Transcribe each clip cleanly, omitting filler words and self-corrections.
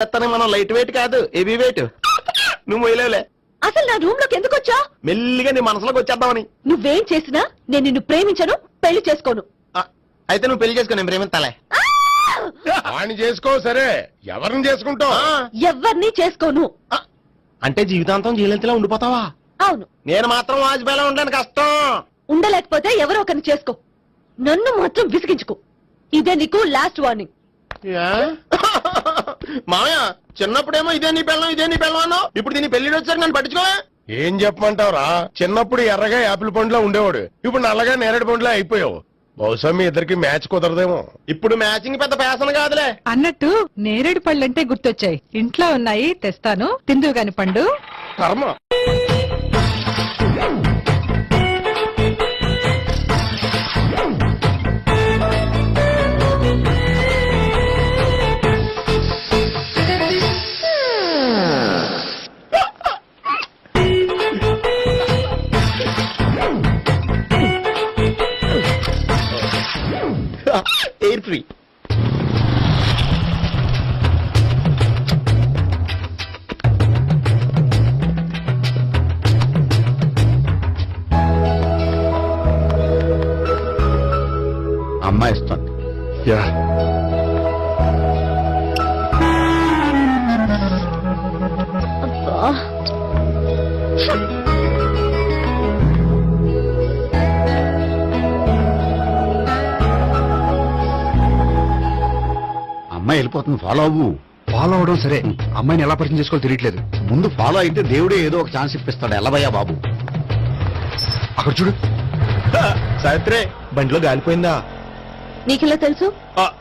మనం light weight కాదు heavy weight. నువ్వు మొయ్యలేవులే. అసలు నా రూమ్ లోకి ఎందుకు వచ్చా? మెల్లిగా నీ మనసులోకి వచ్చేద్దామని. నువ్వేం చేసినా నేను నిన్ను ప్రేమించను, పెళ్లి చేసుకోను. అయితే నువ్వు పెళ్లి చేసుకో, నేను ప్రేమిస్తాలే. వాణ్ణి చేసుకో. సరే, ఎవరిని చేసుకుంటావు? ఎవరిని చేసుకోను. అంటే జీవితాంతం జయలలితలా ఉండిపోతావా? అవును. నేను మాత్రం వాజ్పేయిలా ఉండడానికి కష్టం. ఉండలేకపోతే ఎవరో ఒకరిని చేసుకో, నన్ను మాత్రం విసిగించుకో. ఇదే నీకు లాస్ట్ వార్నింగ్. మామయ్య, చిన్నప్పుడేమో ఇదే నీ పెళ్ళం అన్నావు, ఇప్పుడు దీని పెళ్లి వచ్చాక నన్ను పట్టించుకోవా? ఏం చెప్పమంటావురా? చిన్నప్పుడు ఎర్రగా యాపిల్ పండులో ఉండేవాడు, ఇప్పుడు నల్లగా నేరేడు పండులో అయిపోయావు. బహుశా మీ ఇద్దరికి మ్యాచ్ కుదరదేమో. ఇప్పుడు మ్యాచింగ్ పెద్ద ఫ్యాషన్ కాదులే. అన్నట్టు నేరేడు పళ్ళంటే గుర్తొచ్చాయి. ఇంట్లో ఉన్నాయి, తెస్తాను, తిందువు గాని పండు. కర్మ. Air free. అమ్మాయి ఇస్తుంది. అమ్మాయి వెళ్ళిపోతుంది, ఫాలో అవ్వు. ఫాలో అవడం సరే, అమ్మాయిని ఎలా పరిచయం చేసుకోవాలో తెలియట్లేదు. ముందు ఫాలో అయితే దేవుడే ఏదో ఒక ఛాన్స్ ఇప్పిస్తాడు. ఎల్లబయ్యా బాబు. అక్కడ చూడు. సావిత్రి, బండిలో గాలిపోయిందా? నీకెలా తెలుసు?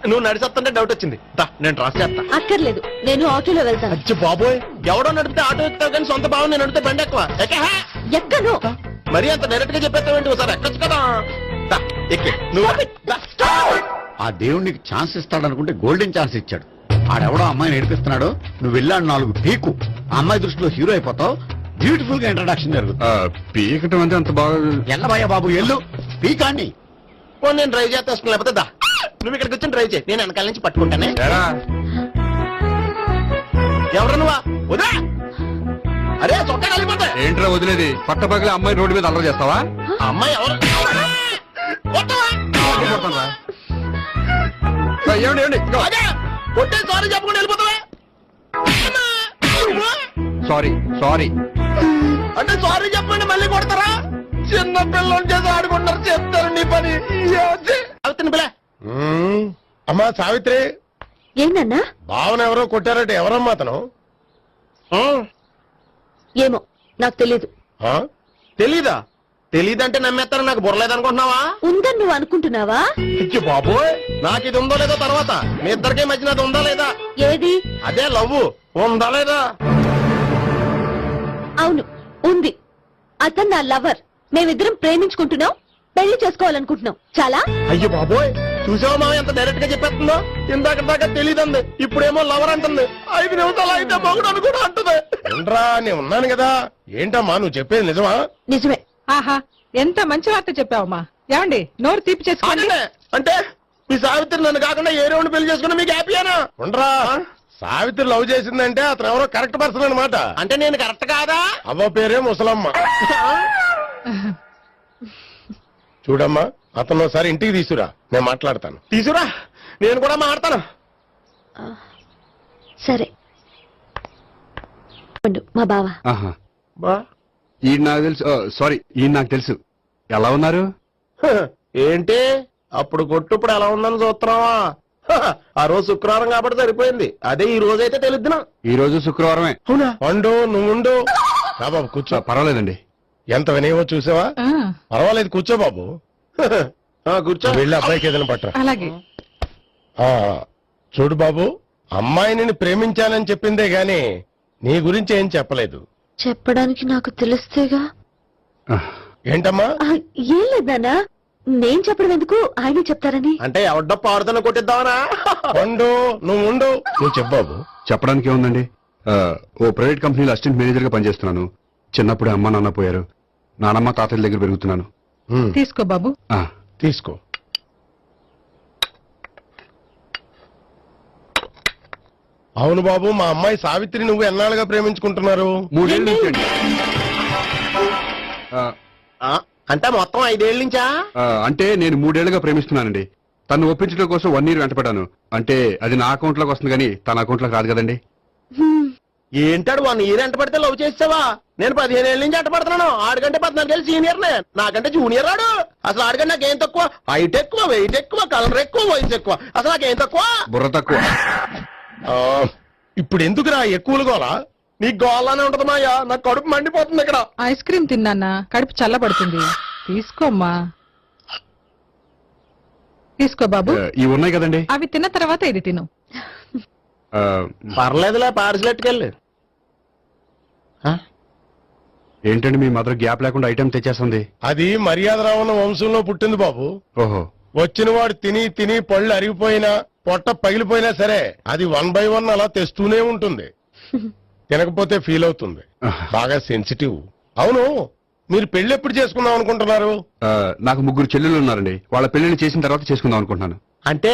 నువ్వు నడిచేస్తుంటే డౌట్ వచ్చింది. నేను డ్రాస్ చేస్తా. అక్కర్లేదు, నేను ఆటోలో వెళ్తాను. అచ్చి బాబోయ్, ఎవడో నడిపితే ఆటో ఎక్కుతావు కానీ సొంత భావం నేను నడిపితే బండి ఎక్కువ. ఎక్కను. మరీ అంత డైరెక్ట్ గా చెప్పేస్తావేంటి? ఒకసారి ఎక్కొచ్చు కదా. ఎక్కే నువ్వు. ఆ దేవుడికి ఛాన్స్ ఇస్తాడనుకుంటే గోల్డెన్ ఛాన్స్ ఇచ్చాడు. ఆడెవడో అమ్మాయిని ఏడిపిస్తున్నాడు, నువ్వు వెళ్ళాడు 4 పీకు. ఆ అమ్మాయి దృష్టిలో హీరో అయిపోతావు. బ్యూటిఫుల్ గా ఇంట్రడక్షన్ జరుగుతుంది. పీకటం అంటే అంత బాగా. ఎల్లబయ్యా బాబు, ఎల్లు పీకాన్ని. నేను డ్రైవ్ చేస్తాను, లేకపోతే దా నువ్వు ఇక్కడికి వచ్చి డ్రైవ్ చేయి, నేను వెనకాల నుంచి పట్టుకుంటానే. ఎవరు నువ్వా? వదా. అరే చొక్కా కలిపోతా. ఏంట్రా వదిలేది? పట్టపగలే అమ్మాయి రోడ్డు మీద అల్లరి చేస్తావా? అమ్మాయి ఎవరు? కొట్టే సారీ చెప్పకుండా వెళ్ళిపోతావా? సారీ సారీ అంటే సారీ చెప్పండి మళ్ళీ కొడతారా? చిన్న పిల్లలు చేసి ఆడుకుంటారు, చెప్తారు నీ పని. అవుతుంది పిల్ల. అమ్మా సావిత్రి, ఏంటన్నా? భావన ఎవరో కొట్టారట. ఎవరమ్మా అతను? ఏమో నాకు తెలీదు. తెలీదా? తెలీదంటే నమ్మేస్తారని నాకు బుర్రలేదనుకుంటున్నావా? ఉందని నువ్వు అనుకుంటున్నావా? ఇచ్చి బాబోయ్, నాకు ఇది ఉందో లేదో తర్వాత. మీ ఇద్దరికే మధ్యన అది ఉందా లేదా? ఏది? అదే లవ్ ఉందా లేదా? అవును, ఉంది. అతను నా లవర్. మేమిద్దరం ప్రేమించుకుంటున్నాం, పెళ్లి చేసుకోవాలనుకుంటున్నాం. చాలా. అయ్యో బాబోయ్, చూసావా మా ఎంత డైరెక్ట్ గా చెప్పేస్తుందో? ఇందాక దాకా తెలీదండి, ఇప్పుడేమో లవర్ అంటుంది. 5 నిమిషాలు అయితే మగుడు అని కూడా అంటుంది. ఏంట్రా, నేను ఉన్నాను కదా. ఏంటమ్మా నువ్వు చెప్పేది నిజమా? నిజమే. ఆహా, ఎంత మంచి వార్త చెప్పావమ్మా. ఏమండి, నోరు తీపి చేసుకోండి. అంటే మీ సావిత్రి నన్ను కాకుండా ఏ రౌండ్ పెళ్లి చేసుకున్నా మీకు హ్యాపీయేనా? ఉండరా, సావిత్రి లవ్ చేసిందంటే అతను ఎవరో కరెక్ట్ పర్సన్ అనమాట. అంటే నేను కరెక్ట్ కాదా? అవ్వ పేరే ముసలమ్మ. చూడమ్మా, అతను ఒకసారి ఇంటికి తీసుకురా, నేను మాట్లాడతాను. తీసురా, నేను కూడా మాట్లాడతాను. సరే. మా బావ. ఈ నాకు తెలుసు. సారీ, ఈ నాకు తెలుసు. ఎలా ఉన్నారు? ఏంటి అప్పుడు కొట్టు ఇప్పుడు ఎలా ఉందని చూస్తున్నావా? ఆ రోజు శుక్రవారం కాబట్టి సరిపోయింది. అదే ఈ రోజు అయితే తెలుద్దునా. ఈ రోజు శుక్రవారమే. అవునా? వండు, నువ్వు ఉండు. బాబు కూర్చో. పర్వాలేదండి. ఎంత వినయమో చూసావా? పర్వాలేదు, కూర్చో బాబు. కూర్చో. వెళ్ళి అబ్బాయికి ఏదైనా పట్టరా. అలాగే. చూడు బాబు, అమ్మాయిని ప్రేమించానని చెప్పిందే గాని నీ గురించి ఏం చెప్పలేదు. చెప్పడానికి నాకు తెలిస్తేగా. ఏంటమ్మా? ఏం లేదన్నా, నేను చెప్పడం ఎందుకు, ఆయన చెప్తారని. అంటే ఎవడ్డో పాడుతున్న కొట్టిద్దామనా? వండు, నువ్వు ఉండు. నువ్వు చెప్పు బాబు. చెప్పడానికి ఏముందండి, ఓ ప్రైవేట్ కంపెనీలో అసిస్టెంట్ మేనేజర్ గా పనిచేస్తున్నాను. చిన్నప్పుడే అమ్మ నాన్న పోయారు. నానమ్మ తాతయ్య దగ్గర పెరుగుతున్నాను. తీసుకో బాబు. అవును బాబు, మా అమ్మాయి సావిత్రి నువ్వు ఎన్నాళ్ళుగా ప్రేమించుకుంటున్నారు? 3 ఏళ్ళ నుంచి అండి. ఆ, అంటే మొత్తం 5 ఏళ్ళ నుంచా? అంటే నేను 3 ఏళ్లుగా ప్రేమిస్తున్నానండి. తను ఒప్పించడం కోసం 1 year వెంటపడ్డాను. అంటే అది నా అకౌంట్ లోకి వస్తుంది కానీ తన అకౌంట్ లోకి రాదు కదండి. ఏంటాడు 1 year ఎంట పడితే లవ్ చేసావా? నేను 15 ఏళ్ళ నుంచి ఎంట పడుతున్నాను. ఆడికంటే 14 ఏళ్ళు సీనియర్ నే, నాకంటే జూనియర్ ఆడు. అసలు ఆడికంటే నాకేం తక్కువ? హైట్ ఎక్కువ, వెయిట్ ఎక్కువ, కలర్ ఎక్కువ, వయసు ఎక్కువ. అసలు నాకేం తక్కువ? బుర్ర తక్కువ. ఇప్పుడు ఎందుకురా ఎక్కువలు గోలా? నీకు గోళ్ళనే ఉంటది మాయా, నాకు కడుపు మండిపోతుంది ఇక్కడ. ఐస్ క్రీమ్ తిన్నానా, కడుపు చల్లబడుతుంది. తీసుకోమ్మా, తీసుకో బాబు. ఇవి ఉన్నాయి కదండి. అవి తిన్న తర్వాత ఇది తిను. ఆ, పర్లేదులే, పార్సిల్ ఎట్టుకెళ్ళి. ఏంటండి మీ మదర్ గ్యాప్ లేకుండా ఐటెం తెచ్చేస్తుంది? అది మర్యాద రావణ వంశంలో పుట్టింది బాబు. ఓహో. వచ్చిన వాడు తిని తిని పళ్ళు అరిగిపోయినా పొట్ట పగిలిపోయినా సరే అది 1 by 1 అలా తెస్తూనే ఉంటుంది. తినకపోతే ఫీల్ అవుతుంది. బాగా సెన్సిటివ్. అవును, మీరు పెళ్లి ఎప్పుడు చేసుకుందాం అనుకుంటున్నారు? నాకు 3 చెల్లెలు ఉన్నారండి. వాళ్ళ పెళ్లిని చేసిన తర్వాత చేసుకుందాం అనుకుంటున్నాను. అంటే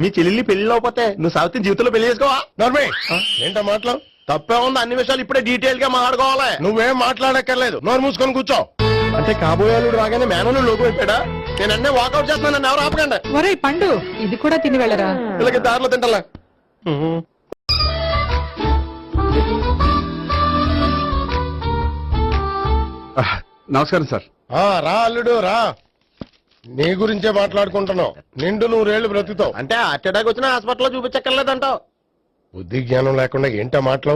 మీ చెల్లెల్ని పెళ్లి లేకపోతే నువ్వు సావిత్రి జీవితంలో పెళ్లి చేసుకోవా? నర్మే, ఏంటో మాటలు? తప్పే ఉంది, అన్ని విషయాలు ఇప్పుడే డీటెయిల్ గా మాట్లాడుకోవాలి. నువ్వేం మాట్లాడక్కర్లేదు, నోరు మూసుకొని కూర్చో. అంటే కాబోయేలుడు రాగానే మేనలు లోపు పెట్టాడా? నేను అన్నీ వాకౌట్ చేస్తున్నాను, నన్ను ఎవరు ఆపకండి. ఒరే పండు, ఇది కూడా తిని వెళ్ళరా. వీళ్ళకి దారిలో తింటలే. నమస్కారం సార్. రా అల్లుడు రా. నీ గురించే మాట్లాడుకుంటున్నావు. నిండు 100 ఏళ్లు బ్రతుకుతావు. అంటే హార్ట్ అటాక్ వచ్చిన హాస్పిటల్లో చూపించక్కర్లేదంటావు. బుద్ధి జ్ఞానం లేకుండా ఏంటో మాటలు?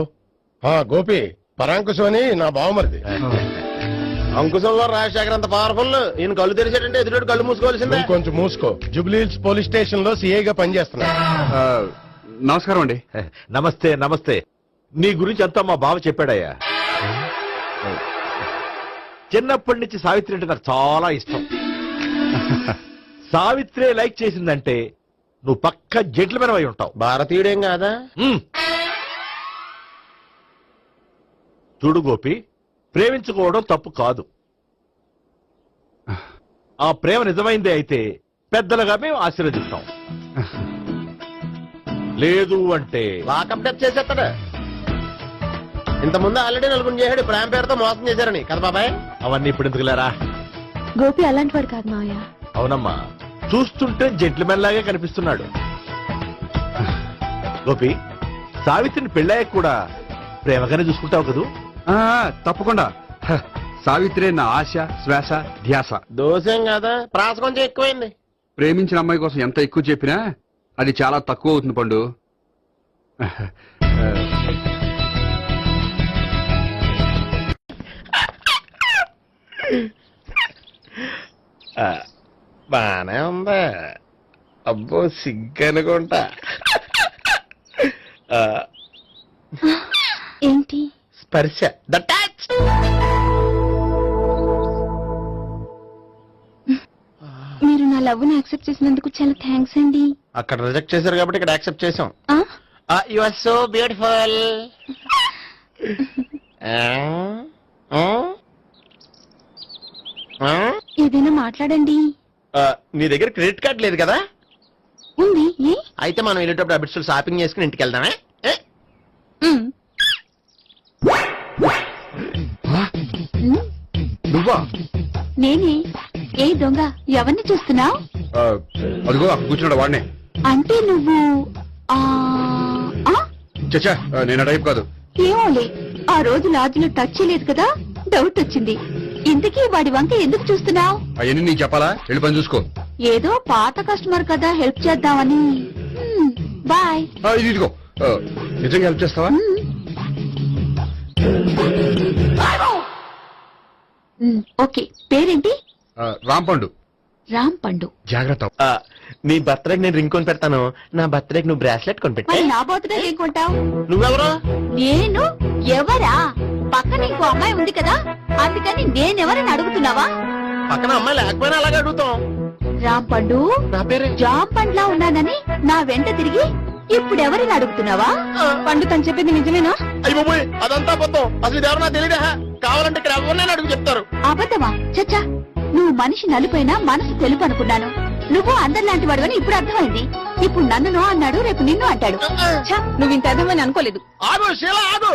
గోపి, పరాంకుశం అని నా బావమరిది. అంకుశంలో రాజశేఖర్ అంత పవర్ఫుల్. ఈయన కళ్ళు తెరిచాడంటే ఎదురు కళ్ళు మూసుకోవాల్సిందే. నువ్వు కొంచెం మూసుకో. జూబ్లీహిల్స్ పోలీస్ స్టేషన్ లో సిఐగా పనిచేస్తున్నా. నమస్కారం అండి. నమస్తే నమస్తే. నీ గురించి అంతా మా బావ చెప్పాడయ్యా. చిన్నప్పటి నుంచి సావిత్రి అంటే నాకు చాలా ఇష్టం. సావిత్రి లైక్ చేసిందంటే నువ్వు పక్క జెంట్లమెన్ అయి ఉంటావు. భారతీయుడేం కాదా? చూడు గోపి, ప్రేమించుకోవడం తప్పు కాదు. ఆ ప్రేమ నిజమైందే అయితే పెద్దలుగా మేము ఆశీర్వదిస్తాం. లేదు అంటే లాకప్ డెత్ చేసేస్తాడు. ఇంతకుముందు ఆల్రెడీ 4 చేశాడు, ప్రేమ పేరుతో మోసం చేశారని కదా బాబాయ్. అవన్నీ ఇప్పుడు ఎందుకులేరా. గోపి అలాంటి వాడు కాదు మావయ్య. అవునమ్మా, చూస్తుంటే జెంట్లమెన్ లాగే కనిపిస్తున్నాడు. గోపి, సావిత్రిని పెళ్ళాక కూడా ప్రేమగానే చూసుకుంటావు కదూ? తప్పకుండా. సావిత్రి నా ఆశ, శ్వాస, ధ్యాస. దోషం కదా, ప్రాస కొంచెం ఎక్కువైంది. ప్రేమించిన అమ్మాయి కోసం ఎంత ఎక్కువ చెప్పినా అది చాలా తక్కువ అవుతుంది పండు. బానే ఉందా? అబ్బో సిగ్గనుకుంటా. ఏంటి? స్పర్శ, ద టచ్. మీరు నా లవ్ ని యాక్సెప్ట్ చేసినందుకు చాలా థ్యాంక్స్ అండి. అక్కడ రిజెక్ట్ చేశారు కాబట్టి ఇక్కడ యాక్సెప్ట్ చేసాం. ఆ? You are so beautiful. ఏదైనా మాట్లాడండి. నీ దగ్గర క్రెడిట్ కార్డ్ లేదు కదా? ఉంది. ఏ? అయితే మనం వెళ్ళేటప్పుడు అబిట్స్ షాపింగ్ చేసుకుని ఇంటికి వెళ్దామే. ఉమ్. నువ్వా? నేనే. ఏ దొంగ, ఎవరిని చూస్తున్నావు? అదిగో అక్కడ కూర్చున్నాడు వాడినే. అంటే నువ్వు ఆ ఆ? చచ్చా, నేను టైప్ కాదు. ఏమోలే, ఆ రోజు లాడ్జిలో టచ్ చేయలేదు కదా, డౌట్ వచ్చింది. ఇంతకీ వాడి వంక ఎందుకు చూస్తున్నావు? అవన్నీ నీకు చెప్పాలా? వెళ్ళి పని చూసుకో. ఏదో పాత కస్టమర్ కదా, హెల్ప్ చేద్దామని. బాయ్. ఇదిగో, నిజంగా హెల్ప్ చేస్తావా? ఓకే. పేరేంటి? రాంపండు. రామ్ పండు. జాగ్రత్త. నీ బర్త్డేకి నేను రింగ్ కొని పెడతాను, నా బర్త్డేకి నువ్వు బ్రాస్లెట్ కొని పెట్టే. మరి నా బర్త్డే ఏం కొంటావు? నువ్వెవరు? నేను ఎవరా? పక్కన ఇంకో అమ్మాయి ఉంది కదా, అందుకని నేనెవరని అడుగుతున్నావా? పక్కన అమ్మాయి లేకపోయినా అలాగే అడుగుతాం. రామ్ పండు, నా పేరే జామ్ పండ్లా ఉన్నానని నా వెంట తిరిగి ఇప్పుడెవరిని అడుగుతున్నావా? పండు తను చెప్పింది నిజమేనా? అయ్యి బాబోయ్, అదంతా అబద్ధం. అసలు ఇది ఎవరన్నా తెలియదా? కావాలంటే ఇక్కడ ఎవరినైనా అడుగు చెప్తారు. అబద్ధమా? చచ్చా, నువ్వు మనిషి నలుపైనా మనసు తెలుపు అనుకున్నాను. నువ్వు అందరిలాంటి వాడు అని ఇప్పుడు అర్థమైంది. ఇప్పుడు నన్ను నో అన్నాడు, రేపు నిన్ను అంటాడు. ఛ, నువ్వు ఇంత అర్థమని అనుకోలేదు. ఆగు శీల ఆగు.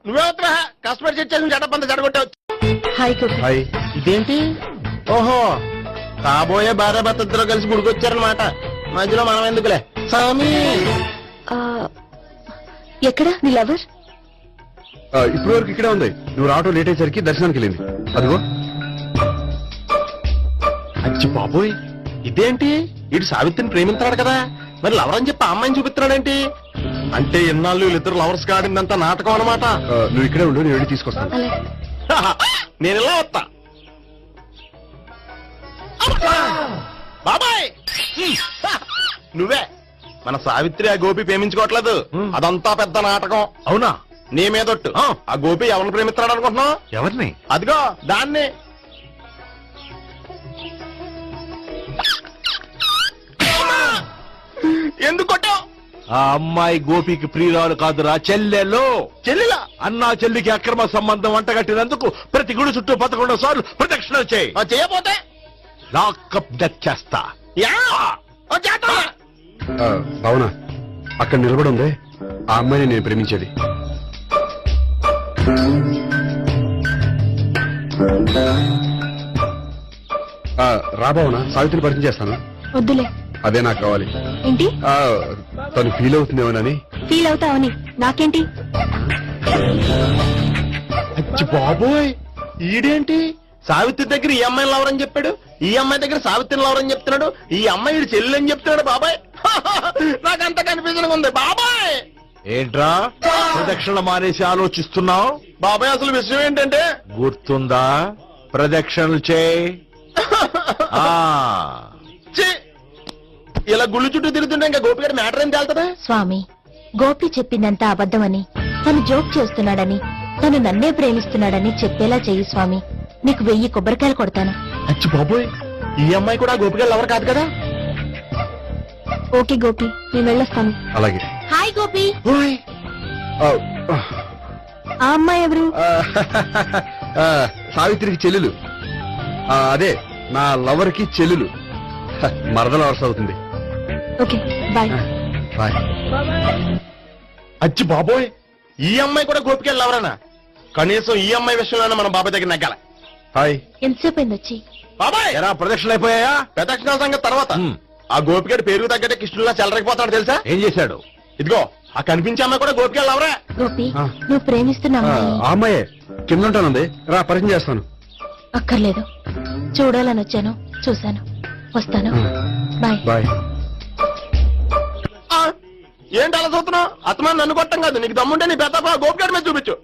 నువ్వేవత్రా కస్టమర్ చేసి జడపంత జడగొట్టావు. హాయ్ గోపి. హాయ్. ఇదేంటి? ఓహో, కాబోయే భార్య భర్త ఇద్దరు కలిసి గుడికొచ్చారనమాట. మధ్యలో మనం ఎందుకులే స్వామి. ఆ, ఎక్కడ నీ లవర్? ఇప్పటి వరకు ఇక్కడే ఉంది. నువ్వు రావటం లేట్ అయ్యేసరికి దర్శనానికి వెళ్ళింది. అదిగో. అచ్చి బాబోయ్, ఇదేంటి? ఇటు సావిత్రిని ప్రేమించాడు కదా, మరి లవర్ అని చెప్పి ఆ అమ్మాయిని చూపిస్తున్నాడేంటి? అంటే ఇన్నాళ్ళు వీళ్ళిద్దరు లవర్స్ కాడిందంతా నాటకం అనమాట. నువ్వు ఇక్కడే ఉండు, నేను వెళ్ళి తీసుకొస్తాను. అలాగే. నేను ఇలా వస్తా. బాబాయ్ నువ్వే మన సావిత్రి ఆ గోపి ప్రేమించుకోవట్లేదు. అదంతా పెద్ద నాటకం. అవునా? నీ మీదొట్టు. ఆ గోపి ఎవరిని ప్రేమిస్తున్నాడు అనుకుంటున్నావు? ఎవరిని? అదిగో దాన్ని. ఎందుకు కొట్టావు? ఆ అమ్మాయి గోపికి ప్రియురాలు కాదురా, చెల్లెలు. చెల్లిలా? అన్నా చెల్లికి అక్రమ సంబంధం వంటగట్టినందుకు ప్రతి గుడి చుట్టూ 11 సార్లు ప్రదక్షిణలు చేయి. చేయపోతే లాకప్ డెత్ చేస్తా. యా, ఓ చేద్దాం. అవునా? అక్కడ నిలబడి ఉంది ఆ అమ్మాయిని నేను ప్రేమించేది. రాబావునా? సావిత్రిని పరిచయం చేస్తాను. వద్దులే. అదే నాకు కావాలి. ఏంటి? తను ఫీల్ అవుతుందేమోనని. ఫీల్ అవుతావని నాకేంటి? అచ్చి బాబోయ్, ఈడేంటి సావిత్రి దగ్గర ఈ అమ్మాయిని లవరని చెప్పాడు, ఈ అమ్మాయి దగ్గర సావిత్రిని లవరని చెప్తున్నాడు, ఈ అమ్మాయి ఈడు చెల్లి అని చెప్తున్నాడు. బాబాయ్ నాకంత కన్ఫ్యూజన్ ఉంది బాబాయ్. ఏంట్రా ప్రదక్షిణ మానేసి ఆలోచిస్తున్నావు? బాబాయ్ అసలు విషయం ఏంటంటే, గుర్తుందా? ప్రదక్షిణలు చేయి. ఛీ, ఇలా గుళ్ళు చుట్టూ తిరుగుతుంటే ఇంకా గోపిగడ మ్యాటర్ ఏం తేలుతుందా? స్వామి, గోపి చెప్పిందంతా అబద్ధమని, తను జోక్ చేస్తున్నాడని, తను నన్నే ప్రేమిస్తున్నాడని చెప్పేలా చెయ్యి స్వామి. నీకు 1000 కొబ్బరికాయలు కొడతాను. అచ్చి బాబోయ్, ఈ అమ్మాయి కూడా గోపిగడ లవర్ కాదు కదా? ఓకే గోపి, నేను వెళ్ళొస్తాను. అలాగే. హాయ్ గోపి. ఓయ్, ఆ అమ్మాయి ఎవరు? సావిత్రికి చెల్లెలు. అదే నా లవర్ కి చెల్లెలు. మరదల వరుస అవుతుంది. Okay bye. బాయ్. అచ్చి బాబోయ్, ఈ అమ్మాయి కూడా గోపిగడ లవరనా? కనీసం ఈ అమ్మాయి విషయంలోనే మనం బాబాయ్ దగ్గర నగ్గాల. హాయ్. ఎంతసేపు అయింది వచ్చి? బాబాయ్ ఎరా ప్రదక్షిణలు అయిపోయాయా? ప్రదక్షిణాల సంగతి తర్వాత. ఆ గోపిగడ పేరు తగ్గట్టే కృష్ణుల్లా చెలరైపోతాడు తెలుసా? ఏం చేశాడు? ఇదిగో ఆ కనిపించే అమ్మాయి కూడా గోపిగడ లవరా? గోపి, ఆ. నువ్వు ప్రేమిస్తున్న అమ్మాయి ఆ అమ్మాయే కింద ఉంటానుంది. రా పరిచయం చేస్తాను. అక్కర్లేదు. చూడాలని వచ్చాను, చూశాను, వస్తాను. బాయ్. బాయ్. ఏంటి అలా చూస్తున్నావు? అత్తమాని నన్ను కొట్టం కాదు, నీకు దమ్ముంటే నీ పెద్ద గోపిగడ మీద చూపించు.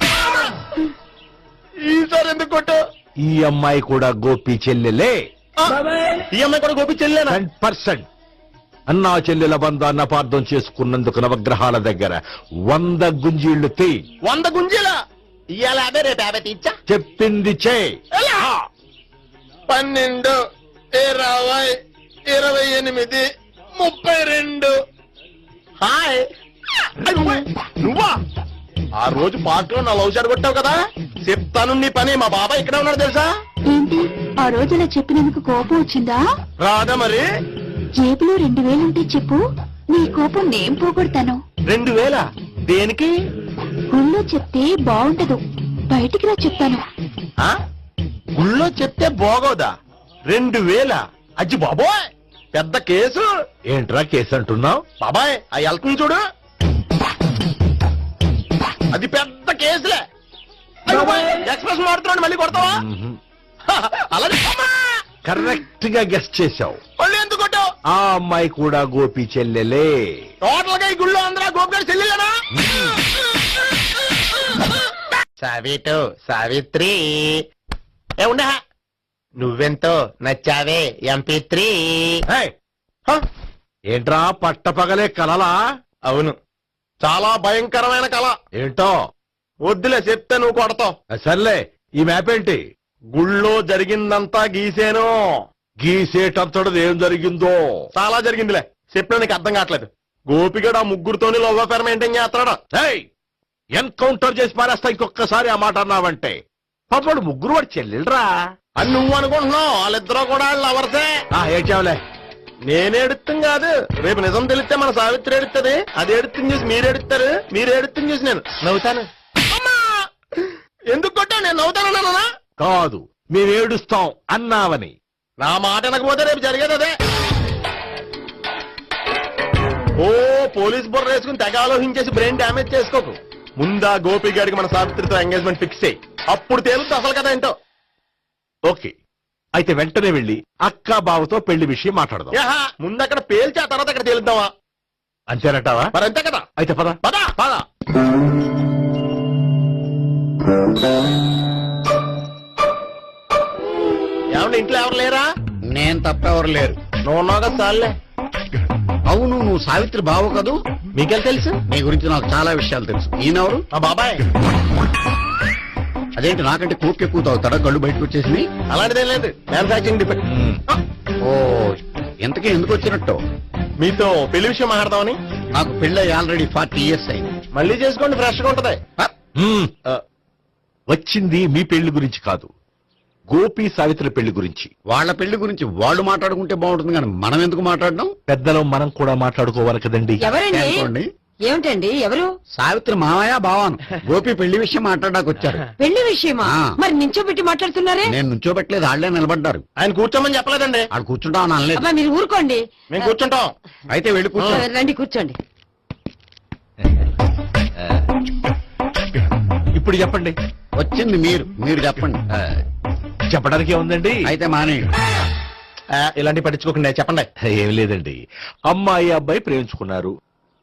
ఈసారి ఎందుకు కొట్టు? ఈ అమ్మాయి కూడా గోపి చెల్లెలే. ఈ అమ్మాయి కూడా గోపి చెల్లేనా? 100%. అన్నా చెల్లెల బంధాన్ని అపార్థం చేసుకున్నందుకు నవగ్రహాల దగ్గర 100 గుంజీళ్లు తీ. 100 గుంజీలా? ఇవాళ 50 రేపు 50 తీచ్చా. చెప్పింది చే. 12, 20, 28, 32. హాయ్. నువ్వా? ఆ రోజు పార్క్ లో నా లవ్ షాట్ కొట్టావు కదా, చెప్తాను నీ పని. మా బాబాయ్ ఇక్కడే ఉన్నాడు తెలుసా? ఏంటి ఆ రోజు అలా చెప్పినందుకు కోపం వచ్చిందా? రాదా మరి? జేబులో 2000 ఉంటే చెప్పు, నీ కోపం నేను పోగొడతాను. 2000? దేనికి? గుళ్ళో చెప్తే బాగుంటదు, బయటికి రా చెప్తాను. ఆ? గుళ్ళో చెప్తే బాగోదా? 2000? అజ్జి బాబోయ్, పెద్ద కేసు. ఏంట్రా కేసు అంటున్నావు? బాబాయ్ ఆ వెళ్తుంది చూడు, అది పెద్ద కేసులే. ఎక్స్ప్రెస్ మారుతున్నాడు, మళ్ళీ కొడతావా? అలా కరెక్ట్ గా గెస్ట్ చేశావు. మళ్ళీ ఎందుకు కొట్టావు? ఆ అమ్మాయి కూడా గోపి చెల్లెలే. టోటల్ గా ఈ గుళ్ళో అందరూ గోపిగారు చెల్లిలేనా? సావిత్రి ఏ ఉండే, నువ్వెంతో నచ్చావే MP3. ఏయ్, ఏంట్రా పట్టపగలే కలలా? అవును, చాలా భయంకరమైన కళ. ఏంటో వద్దులే, చెప్తే నువ్వు కొడతావు. సర్లే, ఈ మ్యాప్ ఏంటి? గుళ్ళో జరిగిందంతా గీసేను. గీసేటంతటది ఏం జరిగిందో? చాలా జరిగిందిలే, చెప్పినా నీకు అర్థం కావట్లేదు. గోపిగడు ఆ ముగ్గురుతోని లవ్ అఫేర్ మెయింటైన్ చేస్తున్నాడు. ఏయ్, ఎన్కౌంటర్ చేసి పారేస్తా ఇంకొకసారి ఆ మాట అన్నావంటే. పాపడు ముగ్గురు వాడు చెల్లెలరా అని నువ్వు అనుకుంటున్నావు, వాళ్ళిద్దరూ కూడా లవర్సే. ఏడ్చావులే. నేను ఎడుతుంది కాదు, రేపు నిజం తెలిస్తే మన సావిత్రి ఎడుతుంది. అది ఎడుతుంది చూసి మీరు ఎడుతారు, మీరు ఎడుతుంది చూసి నేను నవ్వుతాను. అమ్మా! ఎందుకు కొట్టా? నేను నవ్వుతానన్నా? కాదు, మేము ఏడుస్తాం అన్నావని. నా మాట అనకపోతే రేపు జరిగేది అదే. ఓ పోలీస్ బుర్ర వేసుకుని తెగ ఆలోచించేసి బ్రెయిన్ డ్యామేజ్ చేసుకోకు. ముందా గోపి గారికి మన సావిత్రితో ఎంగేజ్మెంట్ ఫిక్స్ అయ్యి అప్పుడు తేలుతుంది అసలు కదా ఏంటో. ఓకే, అయితే వెంటనే వెళ్ళి అక్క బావతో పెళ్లి విషయం మాట్లాడదాం. యహా, ముందు అక్కడ పేల్చి ఆ తర్వాత అక్కడ తేలుద్దామా? అంతేనటావా? మరి అంతే కదా. అయితే పద. పద పద. ఏమండి ఇంట్లో ఎవరు లేరా? నేను తప్పెవరు లేరు. నువ్వు ఉన్నావు కదా సార్లే. అవును, నువ్వు సావిత్రి బావు కదూ? మీకెళ్ళి తెలుసు? నీ గురించి నాకు చాలా విషయాలు తెలుసు. ఈయనెవరు? మా బాబాయ్. అదేంటి నాకంటే కూక్ ఎక్కువ తాగుతాడా? కళ్ళు బయటకు వచ్చేసి. అలాంటిదేం లేదు, మ్యానుఫాక్చరింగ్ డిఫెక్ట్. ఓ, ఎంతకీ ఎందుకు వచ్చినట్టు? మీతో పెళ్లి విషయం మాట్లాడదామని. నాకు పెళ్ళి ఆల్రెడీ 40 years అయింది. మళ్ళీ చేసుకోండి, ఫ్రెష్ గా ఉంటది. వచ్చింది మీ పెళ్లి గురించి కాదు, గోపి సావిత్రి పెళ్లి గురించి. వాళ్ళ పెళ్లి గురించి వాళ్ళు మాట్లాడుకుంటే బాగుంటుంది, కానీ మనం ఎందుకు మాట్లాడడం? పెద్దలో మనం కూడా మాట్లాడుకోవాలి కదండి. ఎవరండి? అనుకోండి. ఏమిటండి? ఎవరు? సావిత్రి మామయ్య బావాను. గోపి పెళ్లి విషయం మాట్లాడడానికి వచ్చారు. పెళ్లి విషయమా? ఆ. మరి నించోబెట్టి మాట్లాడుతున్నారే? నేను నుంచోబెట్టలేదు, వాళ్ళే నిలబడ్డారు. ఆయన కూర్చోమని చెప్పలేదండి. ఆడు కూర్చుంటామని అనలేదు. అబ్బా మీరు ఊరుకోండి. మేము కూర్చుంటాం. అయితే వెళ్ళి కూర్చో. రండి కూర్చోండి. ఇప్పుడు చెప్పండి. వచ్చింది మీరు చెప్పండి. చెప్పడానికి ఏముందండి? అయితే మానేయండి. ఇలాంటి పట్టించుకోకుండా చెప్పండి. ఏం లేదండి, అమ్మాయి అబ్బాయి ప్రేమించుకున్నారు.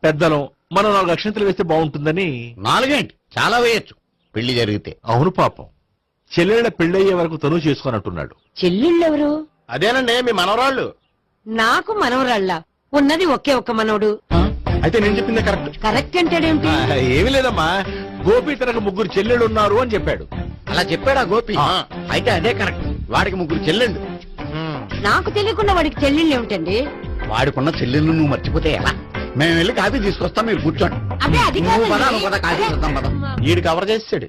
పెద్దలం మనం 4 అక్షంతలు వేస్తే బాగుంటుందని. 4 ఏంటి, చాలా వేయచ్చు పెళ్లి జరిగితే. అవును పాపం, చెల్లెళ్ళ పెళ్ళయ్యే వరకు తను చేసుకోనట్టున్నాడు. చెల్లెళ్ళెవరు? అదేనండి మీ మనవరాళ్ళు. నాకు మనవరాళ్ళ ఉన్నది ఒకే ఒక్క మనవడు. అయితే నేను చెప్పిందే కరెక్ట్. కరెక్ట్ అంటాడేమిటి? ఏమి లేదమ్మా, గోపి తనకు 3 చెల్లెళ్ళు ఉన్నారు అని చెప్పాడు. అలా చెప్పాడా గోపి? అయితే అదే కరెక్ట్. వాడికి 3 చెల్లెళ్ళు. నాకు తెలియకుండా వాడికి చెల్లెళ్ళు ఏమిటండి? వాడికున్న చెల్లెళ్ళు నువ్వు మర్చిపోతే ఎలా? మేము వెళ్ళి కాఫీ తీసుకొస్తాం, మీరు కూర్చోండి. అదే అది నువ్వు పద, కాదండి. నువ్వు పద, కాఫీ చేద్దాం పద. ఈడు కవర్ చేసాడు.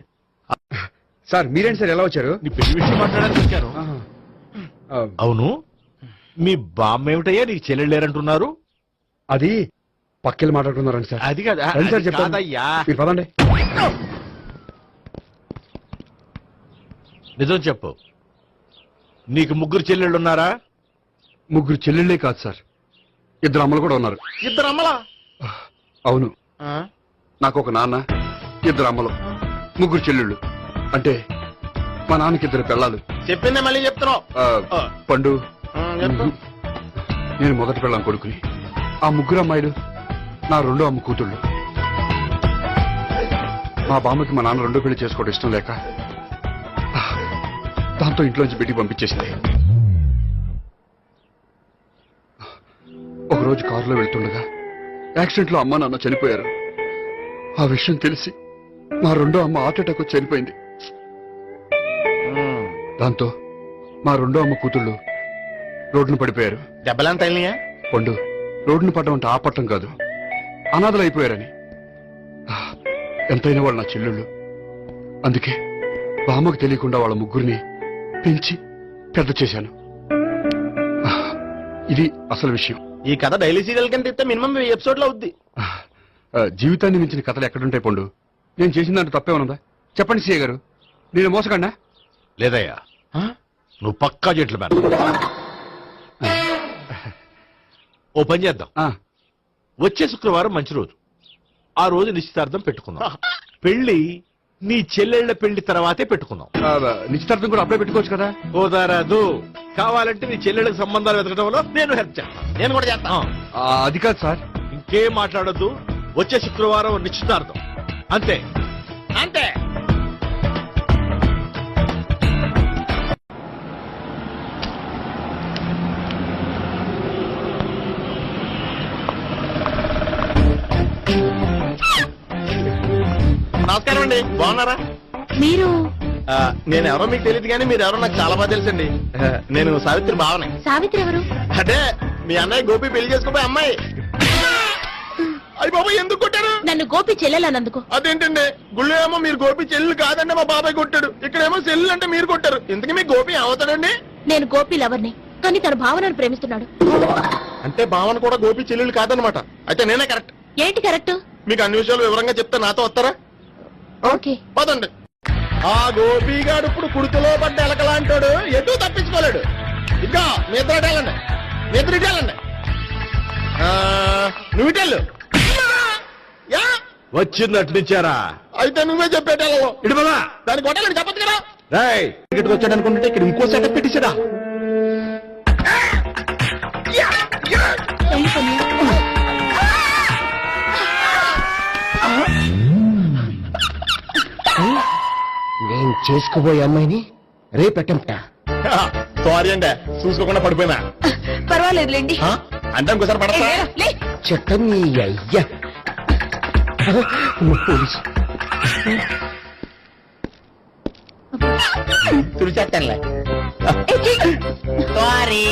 సార్ మీరేంటి సార్ ఎలా వచ్చారు? నీ పెళ్లి విషయం మాట్లాడడానికి వచ్చాను. అవును, మీ బామ్మ ఏమిటయ్యా నీకు చెల్లెళ్ళు లేరంటున్నారు? అది పక్కెళ్ళి మాట్లాడుకున్నారండి సార్. అది కదా, రండి సార్ అది చెప్తాను. కాదయ్యా. మీరు పదండి. నిజం చెప్పు, నీకు 3 చెల్లెళ్ళు ఉన్నారా? 3 చెల్లెళ్ళే కాదు సార్, 2 అమ్మలు కూడా ఉన్నారు. 2 అమ్మలా? అవును, నాకు ఒక నాన్న, 2 అమ్మలు, 3 చెల్లెళ్ళు. అంటే మా నాన్నకి 2 పిల్లలు. చెప్పిందే మళ్ళీ చెప్తున్నావు. పండు, చెప్పు. నేను మొదటి పెళ్ళాం కొడుకుని. ఆ 3 అమ్మాయిలు నా 2వ అమ్మ కూతుళ్ళు. మా బామ్మకి మా నాన్న 2వ పెళ్లి చేసుకోవడం ఇష్టం లేక దాంతో ఇంట్లోంచి బిడ్డికి పంపించేసింది. ఒకరోజు కారులో వెళ్తుండగా యాక్సిడెంట్ లో అమ్మ నాన్న చనిపోయారు. ఆ విషయం తెలిసి మా 2వ అమ్మ హార్ట్ అటాక్ వచ్చి చనిపోయింది. దాంతో మా 2వ అమ్మ కూతుళ్ళు రోడ్డును పడిపోయారు. దెబ్బలంత తగిలినాయా? పండు, రోడ్డును పడడం అంటే ఆపట్టం కాదు, అనాథలు అయిపోయారని. ఎంతైనా వాళ్ళు నా చెల్లెళ్ళు. అందుకే బామ్మకు తెలియకుండా వాళ్ళ 3 పెంచి పెద్ద చేశాను. ఇది అసలు విషయం. ఈ కథ డైలీ సీరియల్ కింద ఇస్తే మినిమం 1000 ఎపిసోడ్ లో అవుద్ది. జీవితాన్ని మించిన కథలు ఎక్కడుంటాయి పండు? నేను చేసిన దాంట్లో తప్పే ఉన్నదా? చెప్పండి సీఏ గారు, నేను మోసకండా? లేదయ్యా, నువ్వు పక్కా జెట్లు మేన. ఓ పని చేద్దాం, వచ్చే శుక్రవారం మంచి రోజు. ఆ రోజు నిశ్చితార్థం పెట్టుకుందాం. పెళ్లి నీ చెల్లెళ్ల పెళ్లి తర్వాతే పెట్టుకుందాం. నిశ్చితార్థం కూడా అప్పుడే పెట్టుకోవచ్చు కదా? కుదరదు, కావాలంటే నీ చెల్లెళ్ళకి సంబంధాలు వెతకడంలో నేను హెల్ప్ చేస్తాను. నేను కూడా చేస్తాను. అది కాదు సార్. ఇంకేం మాట్లాడొద్దు, వచ్చే శుక్రవారం నిశ్చితార్థం, అంతే అంతే. నమస్కారం అండి, బాగున్నారా? మీరు నేను ఎవరో మీకు తెలియదు కానీ మీరు ఎవరో నాకు చాలా బాగా తెలుసండి. నేను సావిత్రి బావనే. సావిత్రి ఎవరు? అంటే మీ అన్నయ్య గోపి పెళ్లి చేసుకోపోయి అమ్మాయి. అయ్యి బాబాయ్ ఎందుకు కొట్టారు? నన్ను గోపి చెల్లెలన్నందుకు. అదేంటండి, గుళ్ళు ఏమో మీరు గోపి చెల్లు కాదండి మా బాబాయ్ కొట్టాడు, ఇక్కడేమో చెల్లు అంటే మీరు కొట్టారు. ఇంతకీ మీ గోపి అవుతాడండి? నేను గోపి లవర్ని, కానీ తన భావనను ప్రేమిస్తున్నాడు. అంటే భావన కూడా గోపి చెల్లెళ్ళు కాదనమాట. అయితే నేనే కరెక్ట్. ఏంటి కరెక్ట్? మీకు అన్ని విషయాలు వివరంగా చెప్తే నాతో వస్తారా? ఓకే. పదండి. ఆ గోపిగాడు ఇప్పుడు కుడుకులో పడ్డ ఎలకలాంటాడు, ఎటు తప్పించుకోలేడు. ఇంకా మీ ఇద్దరు ఇటాలండి, మీ ఇద్దరు ఇటాలండి. నువ్వు ఇటెళ్ళు. యా వచ్చిందట్లు నుంచారా? అయితే నువ్వే చెప్పేటాలో ఇటు పదా. దానికి కొట్టాలని చెప్పదు కదా. రేయ్, ఇక్కడికి వచ్చాడు అనుకుంటే ఇక్కడ ఇంకో సెటప్ పెట్టించడా? నేను చేసుకోబోయే అమ్మాయిని రేపెట్టంట. సారీ అండి, చూసుకోకుండా పడిపోయినా. పర్వాలేదులేండి. అంటే ఇంకోసారి పడతా లే. చెట్టని అయ్యా పోలీసు తుడిచేస్తానులే. సారీ.